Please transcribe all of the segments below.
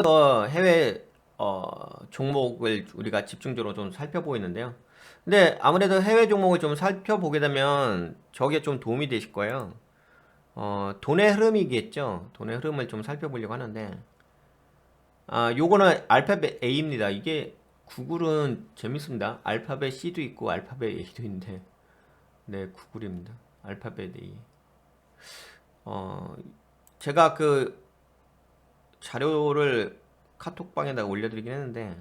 더 해외 종목을 우리가 집중적으로 좀 살펴보이는데요. 근데 아무래도 해외 종목을 좀 살펴보게 되면 저게 좀 도움이 되실 거예요. 돈의 흐름이겠죠. 돈의 흐름을 좀 살펴보려고 하는데, 요거는 알파벳 A입니다. 이게 구글은 재밌습니다. 알파벳 C도 있고 알파벳 A도 있는데, 네, 구글입니다. 알파벳 A. 어, 제가 그 자료를 카톡방에다가 올려드리긴 했는데,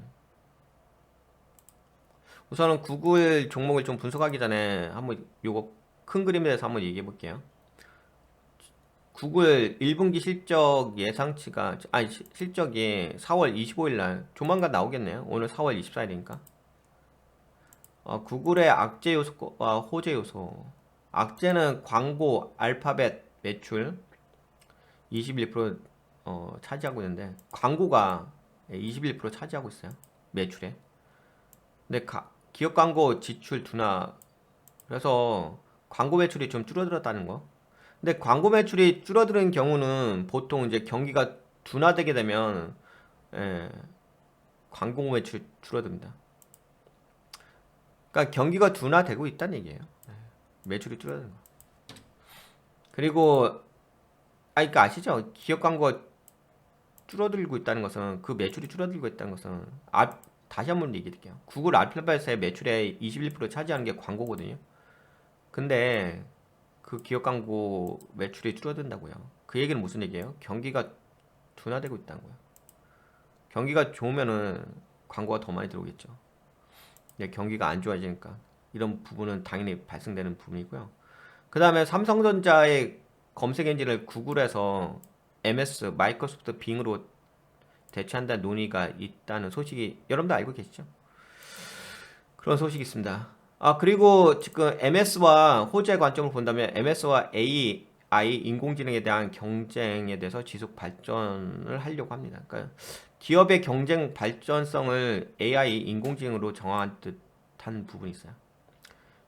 우선은 구글 종목을 좀 분석하기 전에 한번 요거 큰 그림에 대해서 한번 얘기해 볼게요. 구글 1분기 실적 예상치가 실적이 4월 25일 날 조만간 나오겠네요. 오늘 4월 24일이니까. 구글의 악재 요소와 호재 요소. 악재는 광고, 알파벳 매출 21% 차지하고 있는데 광고가 21% 차지하고 있어요. 매출에. 근데 기업 광고 지출 둔화 그래서 광고 매출이 좀 줄어들었다는 거. 근데 광고 매출이 줄어드는 경우는 보통 이제 경기가 둔화되게 되면 예, 광고 매출이 줄어듭니다. 그러니까 경기가 둔화되고 있다는 얘기예요. 매출이 줄어드는 거. 그리고 그러니까 아시죠? 기업 광고가 줄어들고 있다는 것은 그 매출이 줄어들고 있다는 것은 다시 한번 얘기해 드릴게요. 구글 알파벳의 매출의 21% 차지하는 게 광고거든요. 근데 그 기업 광고 매출이 줄어든다고요. 그 얘기는 무슨 얘기예요? 경기가 둔화되고 있다는 거예요. 경기가 좋으면은 광고가 더 많이 들어오겠죠. 근데 경기가 안 좋아지니까 이런 부분은 당연히 발생되는 부분이고요. 그 다음에 삼성전자의 검색 엔진을 구글에서 MS, 마이크로소프트, 빙으로 대체한다는 논의가 있다는 소식이 여러분도 알고 계시죠? 그런 소식이 있습니다. 그리고 지금 MS와 호재 관점을 본다면 MS와 AI 인공지능에 대한 경쟁에 대해서 지속 발전을 하려고 합니다. 그러니까 기업의 경쟁 발전성을 AI 인공지능으로 정한 듯한 부분이 있어요.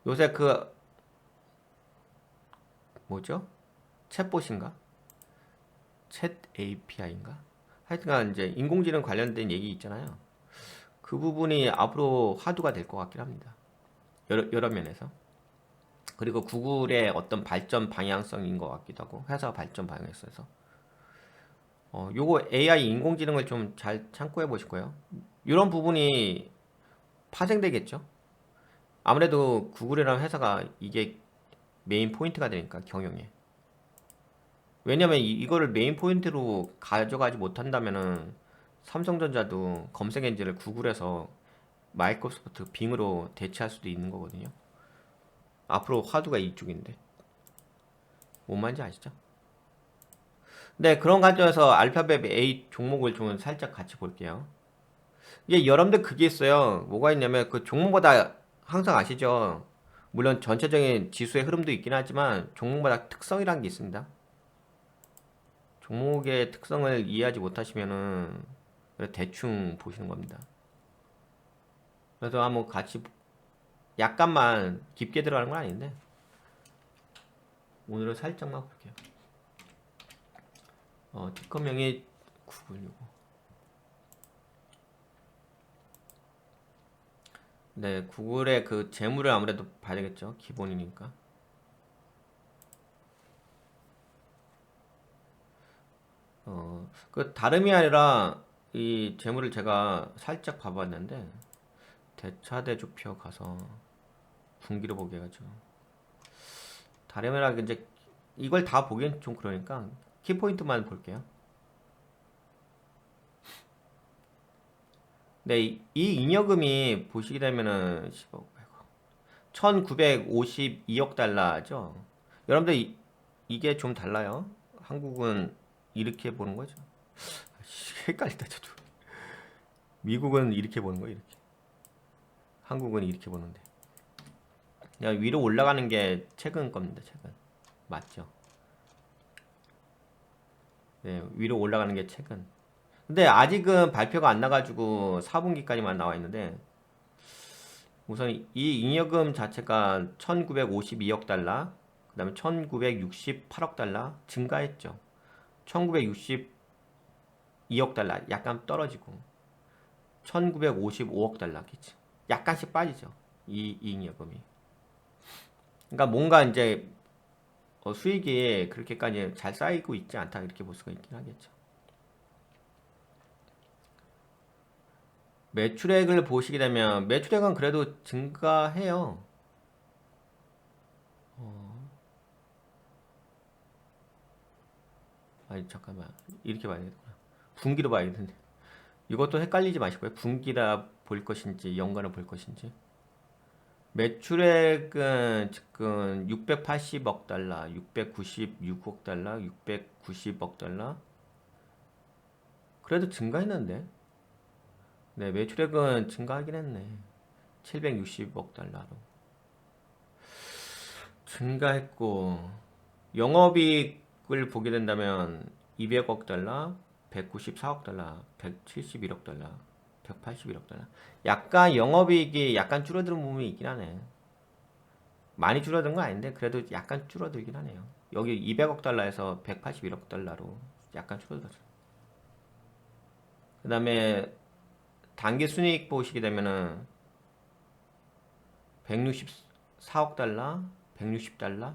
요새 그 뭐죠? 챗봇인가? 챗 API인가? 하여튼간 이제 인공지능 관련된 얘기 있잖아요. 그 부분이 앞으로 화두가 될 것 같긴 합니다. 여러 면에서. 그리고 구글의 어떤 발전 방향성인 것 같기도 하고 회사 발전 방향에서 요거 AI 인공지능을 좀 잘 참고해 보실 거예요. 이런 부분이 파생되겠죠. 아무래도 구글이라는 회사가 이게 메인 포인트가 되니까 경영에. 왜냐면 이거를 메인 포인트로 가져가지 못한다면은 삼성전자도 검색 엔진을 구글에서 마이크로소프트 빙으로 대체할 수도 있는 거거든요. 앞으로 화두가 이쪽인데 뭔 말인지 아시죠? 네, 그런 관점에서 알파벳 A 종목을 좀 살짝 같이 볼게요. 이게 여러분들 그게 있어요. 뭐가 있냐면 그 종목마다 항상 아시죠? 물론 전체적인 지수의 흐름도 있긴 하지만 종목마다 특성이란 게 있습니다. 종목의 특성을 이해하지 못하시면은 대충 보시는 겁니다. 그래서 한번 같이 약간만 깊게 들어가는 건 아닌데 오늘은 살짝만 볼게요. 티커명이 996. 네, 구글의 그 재물을 아무래도 봐야 되겠죠. 기본이니까. 그 다름이 아니라 이 재물을 제가 살짝 봐봤는데 대차대조표 가서 분기로 보게 해가지고 다름이 아니라 이제 이걸 다 보기엔 좀 그러니까 키포인트만 볼게요. 네, 이 잉여금이 보시게 되면은 10억, 1952억 달러죠. 여러분들 이게 좀 달라요. 한국은 이렇게 보는 거죠. 헷갈린다, 저도. 미국은 이렇게 보는 거예요, 이렇게. 한국은 이렇게 보는데. 그냥 위로 올라가는 게 최근 겁니다, 최근. 맞죠? 네, 위로 올라가는 게 최근. 근데 아직은 발표가 안 나가지고 4분기까지만 나와 있는데, 우선 이 잉여금 자체가 1952억 달러, 그 다음에 1968억 달러 증가했죠. 1960, 2억 달러 약간 떨어지고 1955억 달러겠지. 약간씩 빠지죠. 이 이익여금이. 그러니까 뭔가 이제 수익이 그렇게까지 잘 쌓이고 있지 않다 이렇게 볼 수가 있긴 하겠죠. 매출액을 보시게 되면 매출액은 그래도 증가해요. 아니 잠깐만 이렇게 봐야 되겠구나. 분기로 봐야 되는데 이것도 헷갈리지 마시고요. 분기라 볼 것인지 연간을 볼 것인지. 매출액은 지금 680억 달러, 696억 달러, 690억 달러. 그래도 증가했는데. 네, 매출액은 증가하긴 했네. 760억 달러로. 증가했고, 영업이익을 보게 된다면 200억 달러, 194억 달러, 171억 달러, 181억 달러. 약간 영업이익이 약간 줄어드는 부분이 있긴 하네. 많이 줄어든 건 아닌데 그래도 약간 줄어들긴 하네요. 여기 200억 달러에서 181억 달러로 약간 줄어들었죠. 그 다음에 단기 순이익 보시게 되면은 164억 달러, 160달러,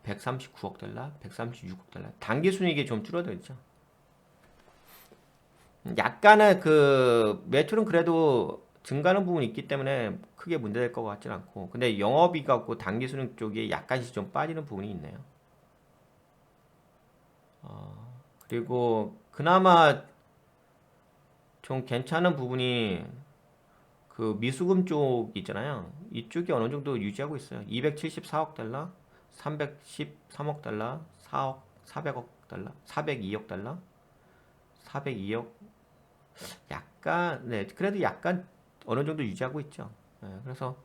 139억 달러, 136억 달러. 단기 순이익이 좀 줄어들죠. 약간의 그 매출은 그래도 증가하는 부분이 있기 때문에 크게 문제될 것 같진 않고 근데 영업이익 갖고 단기 순이익 쪽에 약간씩 좀 빠지는 부분이 있네요. 그리고 그나마 좀 괜찮은 부분이 그 미수금 쪽 있잖아요. 이쪽이 어느 정도 유지하고 있어요. 274억 달러, 313억 달러, 4억, 400억 달러, 402억 달러, 402억. 약간, 네, 그래도 약간 어느 정도 유지하고 있죠. 네, 그래서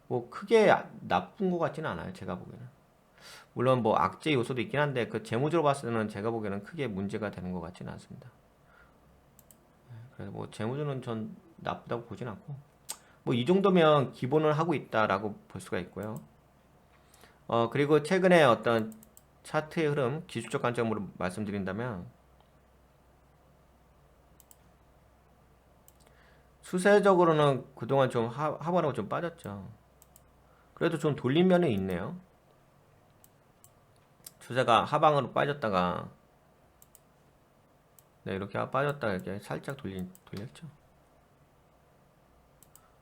뭐 크게 나쁜 것 같지는 않아요. 제가 보기에는. 물론 뭐 악재 요소도 있긴 한데 그 재무적으로 봤을 때는 제가 보기에는 크게 문제가 되는 것 같지는 않습니다. 그래서 뭐 재무적으로는 전 나쁘다고 보진 않고 뭐 이 정도면 기본을 하고 있다라고 볼 수가 있고요. 그리고 최근에 어떤 차트의 흐름, 기술적 관점으로 말씀드린다면 추세적으로는 그동안 좀 하방으로 좀 빠졌죠. 그래도 좀 돌린 면이 있네요. 추세가 하방으로 빠졌다가 네, 이렇게 빠졌다가 이렇게 살짝 돌렸죠.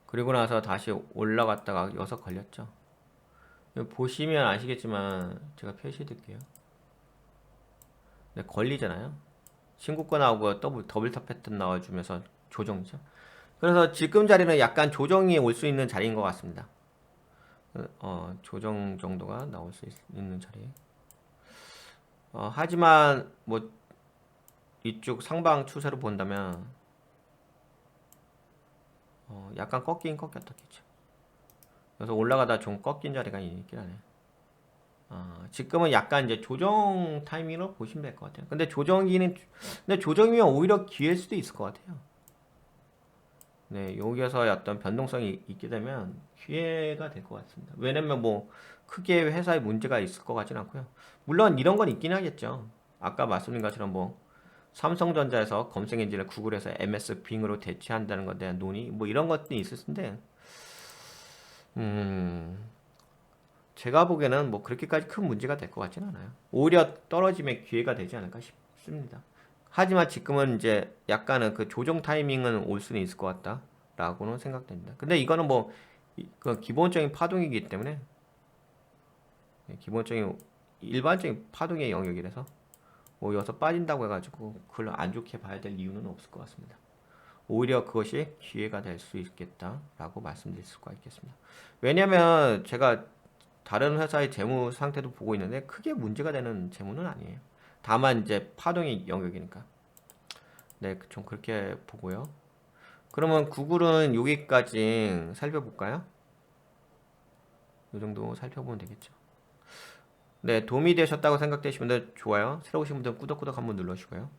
그리고 나서 다시 올라갔다가 여섯 걸렸죠. 보시면 아시겠지만 제가 표시해 드릴게요. 네, 걸리잖아요. 신고가 나오고 더블탑 패턴 나와주면서 조정이죠. 그래서 지금 자리는 약간 조정이 올 수 있는 자리인 것 같습니다. 조정 정도가 나올 수 있는 자리. 하지만 뭐 이쪽 상방 추세로 본다면 약간 꺾긴 꺾였겠죠. 그래서 올라가다 좀 꺾인 자리가 있긴 하네. 지금은 약간 이제 조정 타이밍으로 보시면 될 것 같아요. 근데 조정이면 오히려 기회일 수도 있을 것 같아요. 네, 여기에서 어떤 변동성이 있게 되면 기회가 될 것 같습니다. 왜냐면 뭐 크게 회사에 문제가 있을 것 같진 않고요. 물론 이런 건 있긴 하겠죠. 아까 말씀드린 것처럼 뭐 삼성전자에서 검색 엔진을 구글에서 MS 빙으로 대체한다는 것에 대한 논의 뭐 이런 것들이 있을 텐데 음, 제가 보기에는 뭐 그렇게까지 큰 문제가 될 것 같지는 않아요. 오히려 떨어짐의 기회가 되지 않을까 싶습니다. 하지만 지금은 이제 약간은 그 조정 타이밍은 올 수는 있을 것 같다라고는 생각됩니다. 근데 이거는 뭐 그 기본적인 파동이기 때문에 기본적인 일반적인 파동의 영역이라서 뭐 여기서 빠진다고 해가지고 그걸 안 좋게 봐야 될 이유는 없을 것 같습니다. 오히려 그것이 기회가 될 수 있겠다라고 말씀드릴 수가 있겠습니다. 왜냐면 제가 다른 회사의 재무 상태도 보고 있는데 크게 문제가 되는 재무는 아니에요. 다만 이제 파동의 영역이니까. 네, 좀 그렇게 보고요. 그러면 구글은 여기까지 살펴볼까요? 이 정도 살펴보면 되겠죠. 네, 도움이 되셨다고 생각되시면 좋아요. 새로 오신 분들은 꾸덕꾸덕 한번 눌러주시고요.